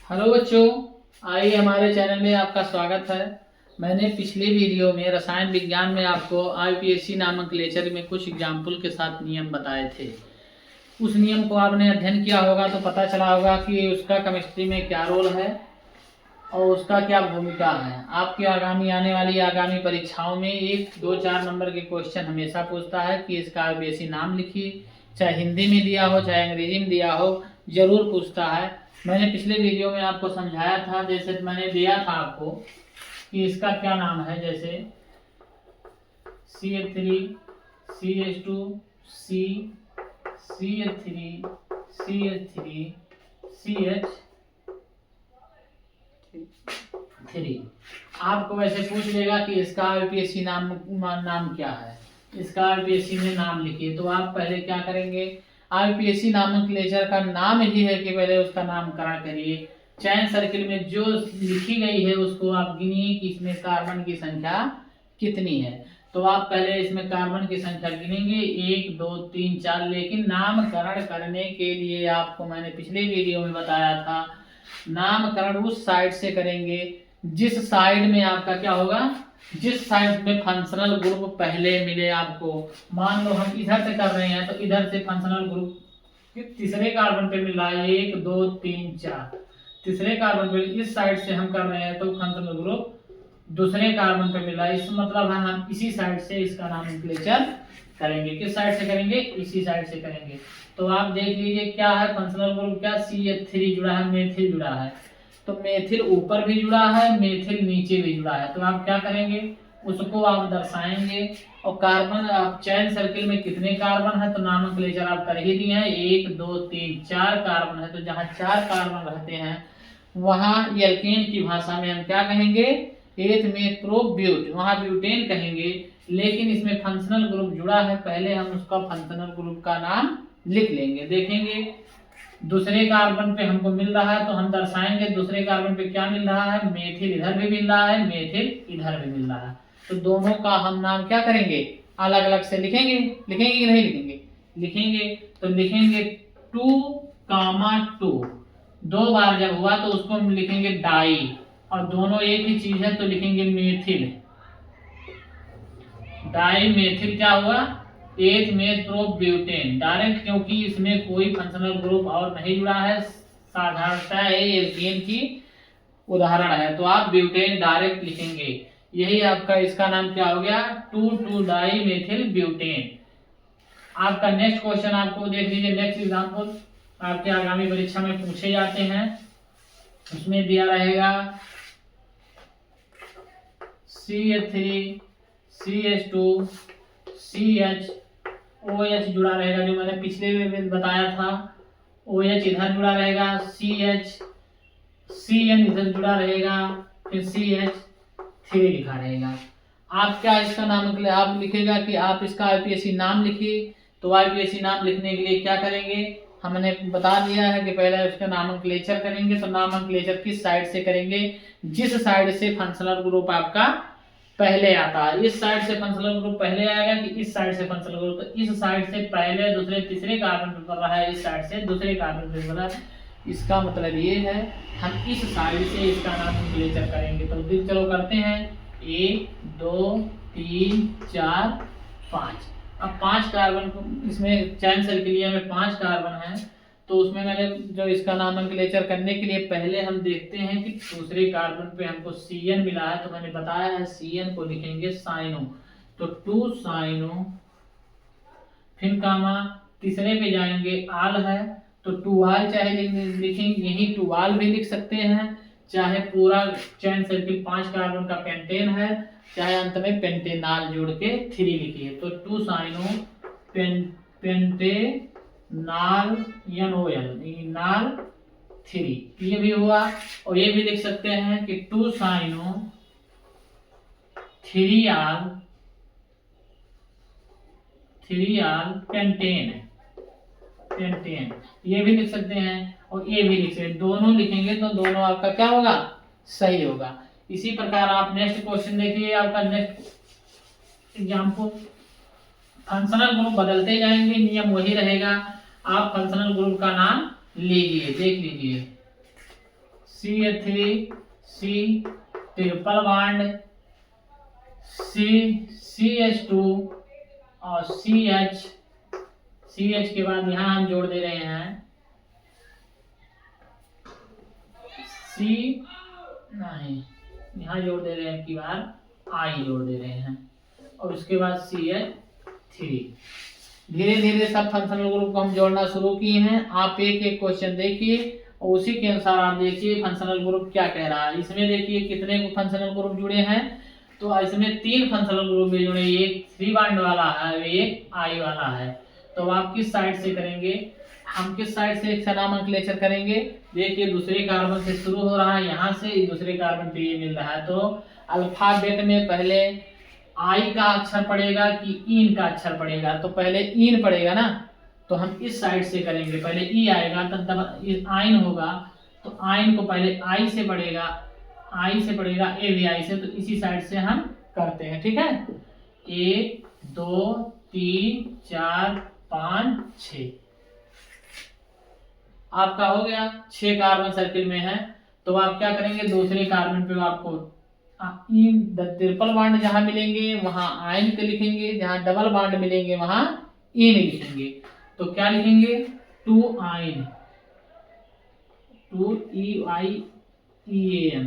Hello बच्चों, आइए हमारे चैनल में आपका स्वागत है। मैंने पिछले वीडियो में रसायन विज्ञान में आपको आईपीएससी नामक लेक्चर में कुछ एग्जाम्पल के साथ नियम बताए थे। उस नियम को आपने अध्ययन किया होगा तो पता चला होगा कि उसका केमिस्ट्री में क्या रोल है और उसका क्या भूमिका है। आपके आने वाली परीक्षाओं में 1, 2, 4 नंबर के क्वेश्चन हमेशा पूछता है कि इसका आईपीएससी नाम लिखिए। चाहे हिंदी में दिया हो चाहे अंग्रेजी में दिया हो, जरूर पूछता है। मैंने पिछले वीडियो में आपको समझाया था, जैसे मैंने दिया था आपको कि इसका क्या नाम है, जैसे CH3 CH2 C CH3 CH3 CH3। आपको वैसे पूछ लेगा कि इसका आईपीएससी नाम क्या है, इसका आईपीएससी में नाम लिखिए। तो आप पहले क्या करेंगे, आईपीएससी नामक लेक्चर का नाम ही है कि पहले उसका नामकरण करिए। चैन सर्किल में जो लिखी गई है उसको आप गिनिए कि इसमें कार्बन की संख्या कितनी है। तो आप पहले इसमें कार्बन की संख्या गिनेंगे 1, 2, 3, 4। लेकिन नामकरण करने के लिए आपको मैंने पिछले वीडियो में बताया था, नामकरण उस साइड से करेंगे जिस साइड में आपका क्या होगा, जिस साइड में फंक्शनल ग्रुप पहले मिले आपको। मान लो हम इधर से कर रहे हैं तो इधर से फंक्शनल ग्रुप तीसरे कार्बन पे मिला 1, 2, 3, 4। तीसरे कार्बन पे इस साइड से हम कर रहे हैं तो फंक्शनल ग्रुप दूसरे कार्बन पे मिला। इस मतलब है हम इसी साइड से इसका नोमेनक्लेचर करेंगे। किस साइड से करेंगे, इसी साइड से करेंगे। तो आप देख लीजिए क्या है, फंक्शनल ग्रुप क्या, CH3 जुड़ा है, मेथिल जुड़ा है। तो मेथिल ऊपर भी जुड़ा है, मेथिल नीचे भी जुड़ा है। तो आप क्या करेंगे, उसको आप दर्शाएंगे। और कार्बन आप चैन सर्किल में कितने कार्बन है तो नोमेनक्लेचर आप कर ही दिए हैं, 1, 2, 3, 4 कार्बन है। तो जहाँ 4 कार्बन रहते हैं वहां एल्केन की भाषा में हम क्या कहेंगे, एथ में प्रोब्यूट, वहां ब्यूटेन कहेंगे। लेकिन इसमें फंक्शनल ग्रुप जुड़ा है, पहले हम उसका फंक्शनल ग्रुप का नाम लिख लेंगे। देखेंगे दूसरे कार्बन पे हमको मिल रहा है तो हम दर्शाएंगे दूसरे कार्बन पे क्या मिल रहा है, मेथिल इधर भी मिल रहा है, मेथिल इधर भी मिल रहा है। तो दोनों का हम नाम क्या करेंगे, अलग अलग से लिखेंगे। लिखेंगे कि नहीं लिखेंगे, लिखेंगे। तो लिखेंगे 2, 2 बार जब हुआ तो उसको हम लिखेंगे डाई, और दोनों एक ही चीज है तो लिखेंगे मेथिल। डाई मेथिल क्या हुआ, 1 मेथ प्रोब्यूटेन डायरेक्ट, क्योंकि इसमें कोई फंक्शनल ग्रुप और नहीं जुड़ा है, साधारणता है एल्केन की उदाहरण है। तो आप ब्यूटेन डायरेक्ट लिखेंगे। यही आपका इसका नाम क्या हो गया, 2 डाई मेथिल ब्यूटेन। आपका नेक्स्ट क्वेश्चन आपको देख लीजिए, नेक्स्ट एग्जांपल आपके आगामी परीक्षा में पूछे जाते हैं। उसमें दिया रहेगा CH3 CH2 CH OH जुड़ा रहेगा, जो मैंने पिछले में बताया था। OH इधर जुड़ा रहेगा, CN इधर जुड़ा रहेगा, फिर CH3 लिखा रहेगा। आप क्या इसका नाम आप लिखेगा कि आप इसका आईपीएससी नाम लिखिए। तो आईपीएससी नाम लिखने के लिए क्या करेंगे, हमने बता दिया है कि पहले उसका नामक्लेचर करेंगे। तो नामक्लेचर किस साइड से करेंगे, जिस साइड से फंक्शनल ग्रुप आपका पहले आता है। इस साइड से फंक्शनल ग्रुप पहले आएगा कि इस साइड से फंक्शनल ग्रुप, तो इस साइड से पहले दूसरे तीसरे कार्बन पे पड़ रहा है, इस साइड से दूसरे कार्बन पे पड़ रहा है। इसका मतलब ये है हम इस साइड से इसका नोमेनक्लेचर करेंगे। तो चलो करते हैं, 1, 2, 3, 4, 5। अब 5 कार्बन इसमें चैन सर्किलिया में 5 कार्बन है। तो उसमें मैंने जो इसका नोमेनक्लेचर करने के लिए पहले हम देखते हैं कि दूसरे कार्बन पे हमको CN मिला है। तो मैंने बताया है CN को लिखेंगे साइनो। तो 2 साइनो, फिर कामा तीसरे पे जाएंगे आल है तो 2 आल, चाहे लिखेंगे यही 2 आल भी लिख सकते हैं, चाहे पूरा चैन सर्किल 5 कार्बन का पेंटेन है, चाहे अंत में पेंटेनाल जोड़ के 3 लिखिए। तो 2 साइनो पेंटेनाल NOL नाल 3, ये भी हुआ। और ये भी लिख सकते हैं कि 2 साइनो 3 आल पेंटेन, ये भी लिख सकते हैं और ये भी लिख सकते हैं। दोनों लिखेंगे तो दोनों आपका क्या होगा, सही होगा। इसी प्रकार आप नेक्स्ट क्वेश्चन देखिए, आपका नेक्स्ट एग्जाम्पल। फंक्शनल ग्रुप बदलते जाएंगे, नियम वही रहेगा। आप फंक्शनल ग्रुप का नाम लीजिए, देख लीजिए। CH3 C triple bond CH2 और CH के बाद यहाँ हम जोड़ दे रहे हैं नहीं, यहाँ जोड़ दे रहे हैं की बार I जोड़ दे रहे हैं और उसके बाद CH3। धीरे धीरे सब फंक्शनल ग्रुप को हम जोड़ना शुरू किए हैं। आप एक एक क्वेश्चन देखिए और उसी के अनुसार आप देखिए फंक्शनल ग्रुप क्या कह रहा है। इसमें देखिए कितने फंक्शनल ग्रुप जुड़े हैं, तो इसमें 3 फंक्शनल ग्रुप भी जुड़े, एक 3 बॉन्ड वाला है, एक I वाला है। तो आप किस साइड से करेंगे, हम किस साइड से एक नामकलेचर करेंगे। देखिए दूसरे कार्बन से शुरू हो रहा है, यहाँ से दूसरे कार्बन पे ये मिल रहा है। तो अल्फाबेट में पहले आई का अक्षर पड़ेगा कि इन का अक्षर पड़ेगा, तो पहले इन पड़ेगा ना, तो हम इस साइड से करेंगे। पहले ई आएगा तब आइन होगा, तो आइन को पहले आई से पड़ेगा, आई से पड़ेगा, ए भी आई से, तो इसी साइड से हम करते हैं। ठीक है, 1 2 3 4 5 6 आपका हो गया। 6 कार्बन सर्किल में है। तो आप क्या करेंगे, दूसरे कार्बन पे आपको इन ट्रिपल बॉन्ड जहां मिलेंगे वहां आयन के लिखेंगे, जहां डबल बॉन्ड मिलेंगे वहां इन लिखेंगे। तो क्या लिखेंगे, 2 आयन, 2 EIEAN,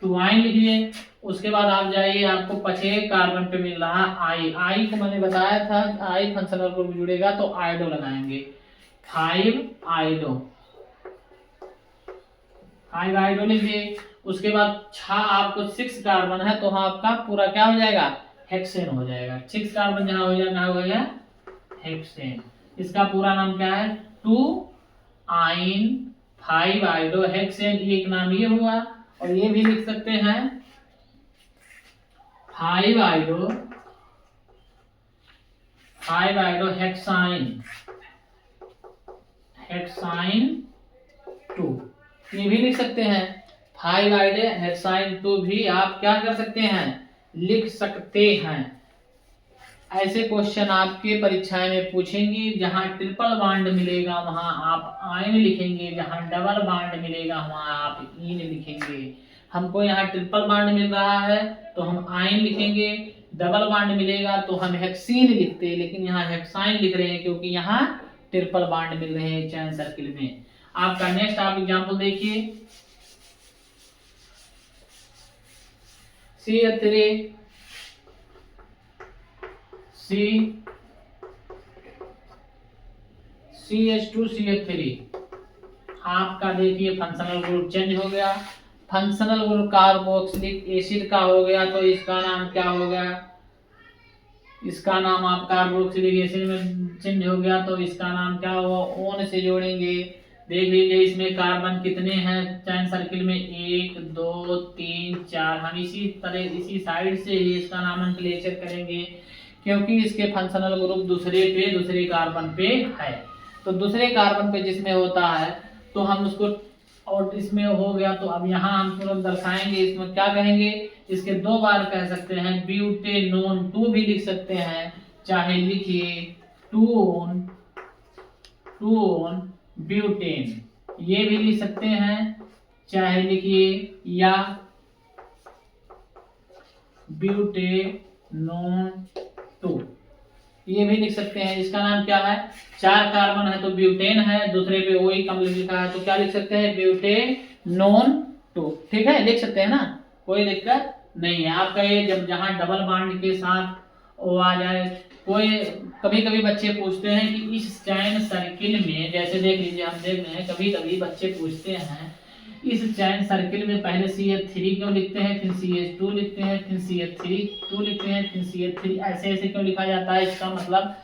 2 आयन लिखिए। उसके बाद आप जाइए, आपको 5 कार्बन पे मिल रहा आई को मैंने बताया था, आई फंक्शनल ग्रुप जुड़ेगा तो आइडो लगाएंगे, 5 आइडो लिखिए। उसके बाद आपको 6 कार्बन है तो आपका पूरा क्या हो जाएगा, हेक्सेन हो जाएगा। 6 कार्बन जहां हो जाएगा हेक्सेन। इसका पूरा नाम क्या है, 2 आइन 5 आइडो हेक्सेन। एक नाम ये हुआ, और ये भी लिख सकते हैं 5 आइडो हेक्साइन 2, ये भी लिख सकते हैं। 5 आइडो हेक्साइन 2 भी आप क्या कर सकते हैं, लिख सकते हैं। ऐसे क्वेश्चन आपके परीक्षाएं में पूछेंगी। जहां ट्रिपल बॉन्ड मिलेगा वहां आप आयन लिखेंगे, जहां डबल बॉन्ड मिलेगा वहां आप इन लिखेंगे। हमको यहाँ ट्रिपल बॉन्ड मिल रहा है तो हम आयन लिखेंगे, डबल बॉन्ड मिलेगा तो हम हेक्सीन लिखते हैं, लेकिन यहाँ हेक्साइन लिख रहे हैं क्योंकि यहाँ ट्रिपल बॉन्ड मिल रहे हैं चैन सर्किल में। आपका नेक्स्ट आप एग्जाम्पल देखिए, CH3 CH2 CH3 आपका देखिए फंक्शनल ग्रुप चेंज हो गया। फंक्शनल ग्रुप कार्बोक्सिलिक एसिड का हो गया, तो इसका नाम क्या हो गया, इसका नाम आप कार्बोक्सिलिक एसिड में चेंज हो गया तो इसका नाम क्या हुआ, ओन से जोड़ेंगे। देख लीजिए इसमें कार्बन कितने हैं चैन सर्किल में, 1 2 3 4। हम इसी तरह इसी साइड से ही इसका नामकलेचर करेंगे क्योंकि इसके फंक्शनल ग्रुप दूसरे कार्बन पे है। तो दूसरे कार्बन पे जिसमें होता है तो हम उसको, और इसमें हो गया तो अब यहाँ हम तुरंत दर्शाएंगे। इसमें क्या कहेंगे, इसके 2 बार कह सकते हैं, ब्यूटेनोन 2 भी लिख सकते हैं, चाहे लिखिए 2 ऑन ब्यूटेन, ये भी लिख सकते हैं, चाहे लिखिए या ब्यूटेनोन 2, ये भी लिख सकते हैं। इसका नाम क्या है, 4 कार्बन है तो ब्यूटेन है, दूसरे पे वही कम लिखा है तो क्या लिख सकते हैं, ब्यूटेनोन 2। ठीक है, लिख सकते हैं ना, कोई दिक्कत नहीं है। आपका ये जब जहां डबल बॉन्ड के साथ वो आ जाए, कोई कभी कभी बच्चे पूछते हैं कि इस चैन सर्किल में, जैसे देख लीजिए हम देख रहे हैं कभी कभी बच्चे पूछते हैं इस चैन सर्किल में पहले CH3 क्यों लिखते हैं, फिर CH2 लिखते हैं, फिर CH2 लिखते हैं, फिर CH3, ऐसे ऐसे क्यों लिखा जाता है, इसका मतलब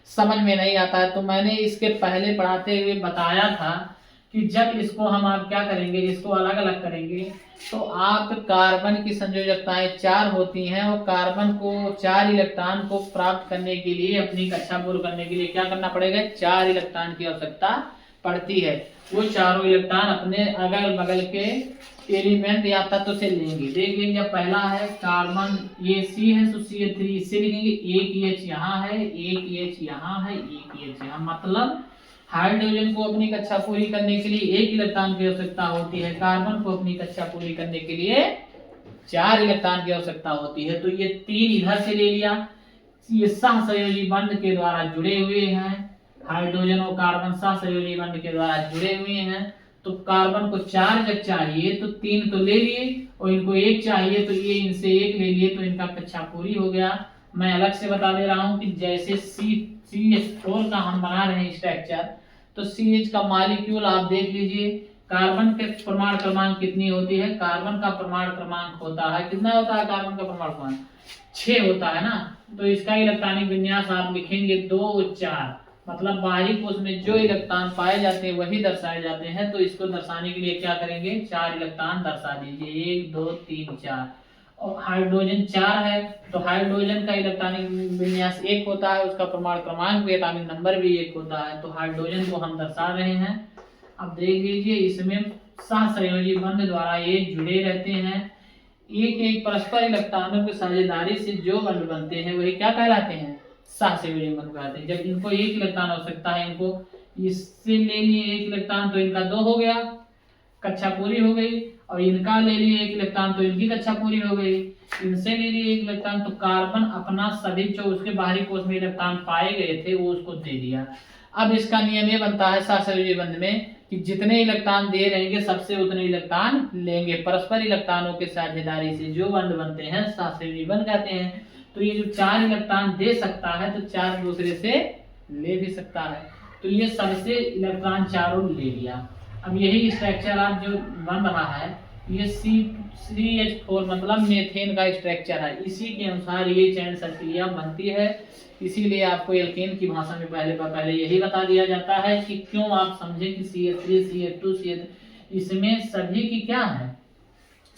समझ में नहीं आता है। तो मैंने इसके पहले पढ़ाते हुए बताया था कि जब इसको हम आप क्या करेंगे, इसको अलग अलग करेंगे तो आप कार्बन की संयोजकताएं 4 होती हैं और कार्बन को 4 इलेक्ट्रॉन को प्राप्त करने के लिए, अपनी कक्षा पूर्ण करने के लिए क्या करना पड़ेगा, 4 इलेक्ट्रॉन की आवश्यकता पड़ती है। वो चारों इलेक्ट्रॉन अपने अगल बगल के एलिमेंट या तत्व से लेंगे। देख लीजिए जब पहला है कार्बन, ये C है तो CH3 इससे लिखेंगे, एक EH यहाँ है, एक EH यहाँ है, एक EH यहाँ, मतलब हाइड्रोजन को अपनी कक्षा पूरी करने के लिए 1 इलेक्ट्रॉन की आवश्यकता होती है, कार्बन को अपनी कक्षा पूरी करने के लिए 4 इलेक्ट्रॉन की आवश्यकता होती है। तो ये 3 इधर से ले लिया, ये सहसंयोजी बंध के द्वारा जुड़े हुए हैं, हाइड्रोजन और कार्बन सहसंयोजी बंध के द्वारा जुड़े हुए हैं। तो कार्बन को 4 जब चाहिए तो 3 तो ले लिए, और इनको 1 चाहिए तो ये इनसे 1 ले लिए, तो इनका कक्षा पूरी हो गया। मैं अलग से बता दे रहा हूँ कि जैसे CH4 का हम बना रहे हैं स्ट्रक्चर, तो CH का मॉलिक्यूल आप देख लीजिए, कार्बन के परमाणु क्रमांक कितनी होती है, कार्बन का परमाणु क्रमांक होता है, कितना होता है कार्बन का परमाणु क्रमांक, 6 होता है ना। तो इसका इलेक्ट्रॉनिक विन्यास आप लिखेंगे 2 4, मतलब बाहरी कोश में जो इलेक्ट्रॉन पाए जाते हैं वही दर्शाए जाते हैं। तो इसको दर्शाने के लिए क्या करेंगे, 4 इलेक्ट्रॉन दर्शा दीजिए, 1 2 3 4। और हाइड्रोजन 4 है, तो हाइड्रोजन का इलेक्ट्रॉनिक विन्यास 1 होता है, उसका परमाणु क्रमांक भी एटॉमिक नंबर भी 1 होता है। तो हाइड्रोजन को हम दर्शा रहे हैं। अब देख लीजिए, इसमें सहसंयोजी बंध द्वारा ये जुड़े रहते हैं। एक एक परस्पर इलेक्ट्रॉनों की साझेदारी से जो बंध बनते हैं वही क्या कहलाते हैं, सहसंयोजी बंध कहलाते हैं। जब इनको 1 इलेक्ट्रॉन आवश्यकता है, इनको इससे ले लिए 1 इलेक्ट्रॉन तो इनका 2 हो गया, कक्षा पूरी हो गई। और इनका ले लिए 1 इलेक्ट्रॉन तो इनकी कक्षा पूरी हो गई। इनसे ले लिए 1 इलेक्ट्रॉन तो कार्बन अपना सभी जो उसके बाहरी कोश में इलेक्ट्रॉन पाए गए थे वो उसको दे दिया। अब इसका नियम ये बनता है सहसंयोजी बंध में कि जितने इलेक्ट्रॉन दे रहेंगे सबसे उतने इलेक्ट्रॉन लेंगे। परस्पर इलेक्ट्रॉनों के साझेदारी से जो बंध बनते हैं सहसंयोजी बंध कहते हैं। तो ये जो 4 इलेक्ट्रॉन दे सकता है तो 4 दूसरे से ले भी सकता है। तो ये सबसे इलेक्ट्रॉन चारों ले लिया। अब यही स्ट्रक्चर आप जो बन रहा है, ये CH4 मतलब मेथेन का स्ट्रक्चर है। इसी के अनुसार ये चैन सर्किलिया बनती है। इसीलिए आपको एल्केन की भाषा में पहले यही बता दिया जाता है कि क्यों आप समझे कि CH3 CH2 CH, इसमें सभी की क्या है,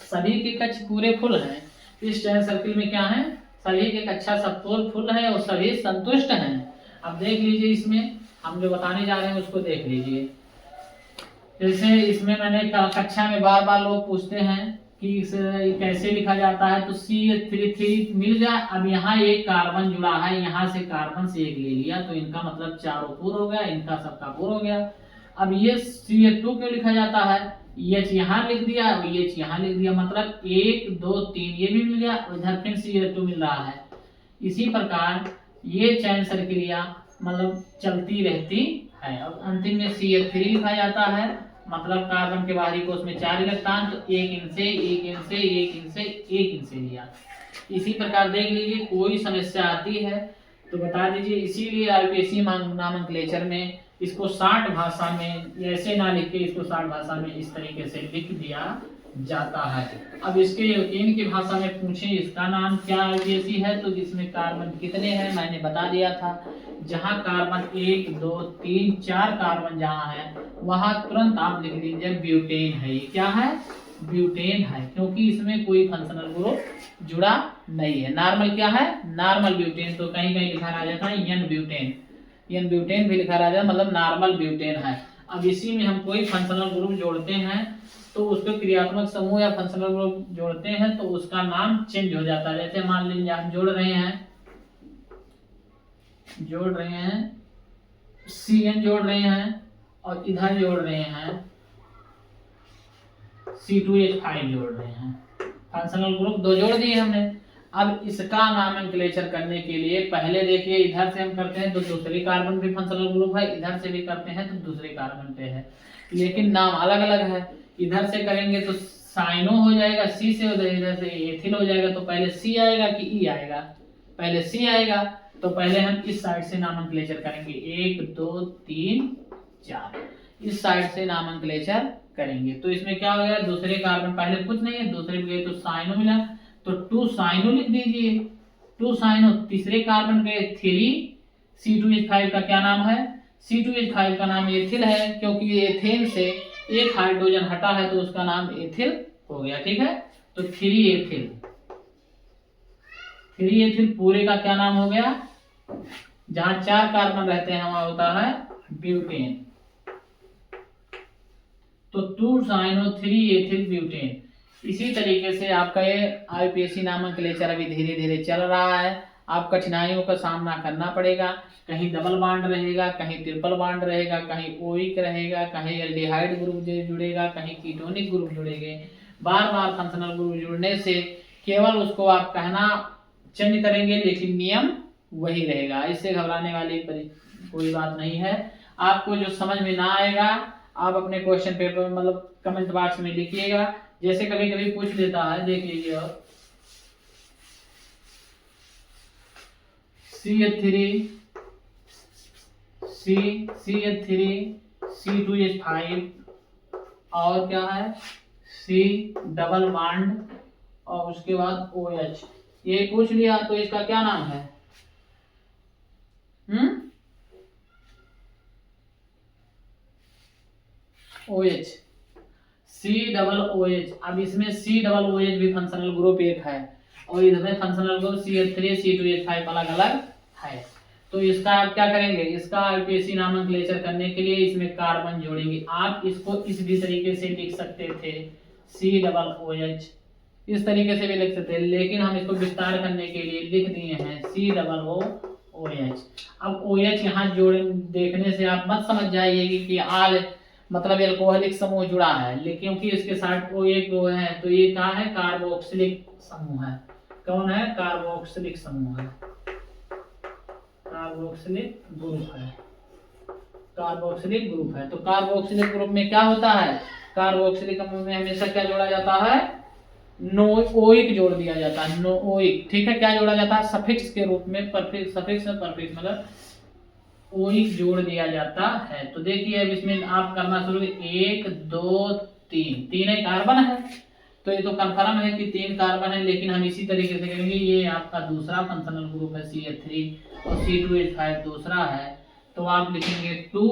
सभी के कक्ष पूरे फुल हैं। इस चैन सर्किल में क्या है, सभी के कक्षा सब फुल है और सभी संतुष्ट हैं। अब देख लीजिए, इसमें हम जो बताने जा रहे हैं उसको देख लीजिए। जैसे इसमें मैंने कक्षा में बार बार लोग पूछते हैं कि इसे कैसे लिखा जाता है, तो CH3 मिल जाए। अब यहाँ एक कार्बन जुड़ा है, यहाँ से कार्बन से 1 ले लिया तो इनका मतलब चारों पूर्ण हो गया, इनका सबका पूर्ण हो गया। अब ये CH2 क्यों लिखा जाता है, H यहाँ लिख दिया और H यहाँ लिख दिया, मतलब 1 2 3 ये भी मिल गया, उधर फिर CH2 मिल रहा है। इसी प्रकार ये चैन सर्किलिया मतलब चलती रहती है। और अंतिम में CH3 लिखा जाता है, मतलब कार्बन के बाहरी कोश में 4 इलेक्ट्रॉन, तो 1 इनसे 1 इनसे 1 इनसे 1 इनसे लिया। इसी प्रकार देख लीजिए, कोई समस्या आती है तो बता दीजिए। इसीलिए IUPAC नामकलेचर में इसको 60 भाषा में ऐसे ना लिख के इसको 60 भाषा में इस तरीके से लिख दिया जाता है। अब इसके एल्केन की भाषा में पूछे इसका नाम क्या IUPAC है, तो इसमें कार्बन कितने हैं मैंने बता दिया था। जहाँ कार्बन 1 2 3 4 कार्बन जहाँ है वहाँ तुरंत आप लिख लीजिए ब्यूटेन है। ये क्या है, ब्यूटेन है, क्योंकि इसमें कोई फंक्शनल ग्रुप जुड़ा नहीं है। नॉर्मल क्या है, नॉर्मल ब्यूटेन। तो कहीं कहीं लिखा रह जाता है एन ब्यूटेन, एन ब्यूटेन भी लिखा रह जाता है, मतलब नॉर्मल ब्यूटेन है। अब इसी में हम कोई फंक्शनल ग्रुप जोड़ते हैं तो उसको क्रियात्मक समूह या फंक्शनल ग्रुप जोड़ते हैं तो उसका नाम चेंज हो जाता है। जैसे मान लीजिए हम जोड़ रहे हैं CN जोड़ रहे हैं और इधर जोड़ रहे हैं C2H5 जोड़ रहे हैं, फंक्शनल ग्रुप 2 जोड़ दिए हमने। अब इसका नॉमेनक्लेचर करने के लिए पहले देखिए, इधर से हम करते हैं तो दूसरे कार्बन पे फंक्शनल ग्रुप है, इधर से भी करते हैं तो दूसरे कार्बन पे है, लेकिन नाम अलग अलग है। इधर से करेंगे तो साइनो हो जाएगा, C से इधर से एथिल हो जाएगा। तो पहले C आएगा कि E आएगा, पहले C आएगा। तो पहले हम इस साइड से नॉमेनक्लेचर करेंगे, 1 2 3 4, इस साइड से नॉमेनक्लेचर करेंगे। तो इसमें क्या हो गया, दूसरे कार्बन पहले कुछ नहीं है, दूसरे पे गए तो साइनो मिला, तो 2 साइनो लिख दीजिए, 2 साइनो। तीसरे कार्बन पे 3 C2H5 का क्या नाम है, C2H5 का नाम एथिल है, क्योंकि एथेन से एक हाइड्रोजन हटा है तो उसका नाम एथिल हो गया। ठीक है, तो 3 एथिल पूरे का क्या नाम हो गया, जहां 4 कार्बन रहते हैं वहां होता है ब्यूटेन। तो 2 साइनो 3 एथिल ब्यूटेन। इसी तरीके से आपका ये IUPAC नामकलेचर अभी धीरे धीरे चल रहा है। आप कठिनाइयों का सामना करना पड़ेगा। कहीं डबल बॉन्ड रहेगा, कहीं ट्रिपल बॉन्ड रहेगा, कहीं ओइक रहेगा, कहीं एल्डिहाइड ग्रुप जुड़ेगा, कहीं कीटोनिक ग्रुप जुड़ेंगे। बार बार फंक्शनल ग्रुप जुड़ने से केवल उसको आप कहना चेंज करेंगे, लेकिन नियम वही रहेगा। इससे घबराने वाली कोई बात नहीं है। आपको जो समझ में ना आएगा आप अपने क्वेश्चन पेपर मतलब कमेंट बॉक्स में लिखिएगा। जैसे कभी कभी पूछ लेता है, देख लीजिए, और CH3 C2H5 और क्या है C डबल बॉन्ड और उसके बाद OH, ये पूछ लिया तो इसका क्या नाम है? OH, C double OH। अब इसमें C डबल OH भी फंक्शनल ग्रुप एक है और इधर फंक्शनल ग्रुप CH3 C2H5 अलग अलग है। तो इसका आप क्या करेंगे, इसका IUPAC नॉमेनक्लेचर करने के लिए इसमें कार्बन जोड़ेंगे। आप इसको इस भी तरीके से लिख सकते थे, C डबल OH, इस तरीके से भी लिख सकते हैं, लेकिन हम इसको विस्तार करने के लिए लिख दिए हैं C डबल OH। अब OH यहाँ जोड़ देखने से आप मत समझ जाइए कि आल मतलब एल्कोहलिक समूह जुड़ा है, लेकिन क्योंकि इसके साथ OH जो है तो ये क्या है, कार्बोक्सिलिक समूह है। कौन है? कार्बोक्सिलिक समूह है, कार्बोक्सिलिक ग्रुप है, कार्बोक्सिलिक ग्रुप है। तो कार्बोक्सिलिक ग्रुप में क्या होता है, कार्बोक्सिलिक ग्रुप में हमेशा क्या जोड़ा जाता है, ओइक जोड़ दिया जाता है, ओइक। ठीक है, क्या जोड़ा जाता है, सफिक्स के रूप में, परफिक्स, सफिक्स में परफिक्स मतलब ओइक जोड़ दिया जाता है। तो देखिए अब इसमें आप करना शुरू, 1 2 3, तीन है कार्बन है, तो ये तो कंफर्म है कि 3 कार्बन है, लेकिन हम इसी तरीके से करेंगे। ये आपका दूसरा फंक्शनल ग्रुप है CH3 और C2H5 दूसरा है, तो आप लिखेंगे 2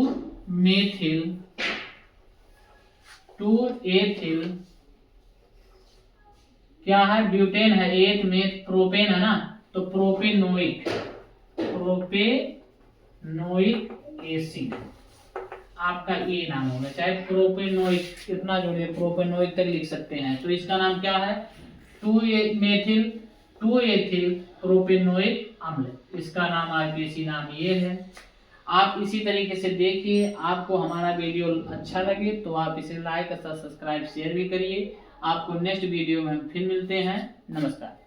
एथिल क्या है, ब्यूटेन है, 8 में प्रोपेन है ना, तो प्रोपेनोइक एसिड आपका ये नाम होगा, चाहे प्रोपेनोइक इतना जोड़िए, प्रोपेनोइक तक लिख सकते हैं। तो इसका नाम क्या है, 2 एथिल प्रोपेनोइक अम्ल, इसका नाम IUPAC नाम ये है। आप इसी तरीके से देखिए। आपको हमारा वीडियो अच्छा लगे तो आप इसे लाइक, सब्सक्राइब, शेयर भी करिए। आपको नेक्स्ट वीडियो में फिर मिलते हैं। नमस्कार।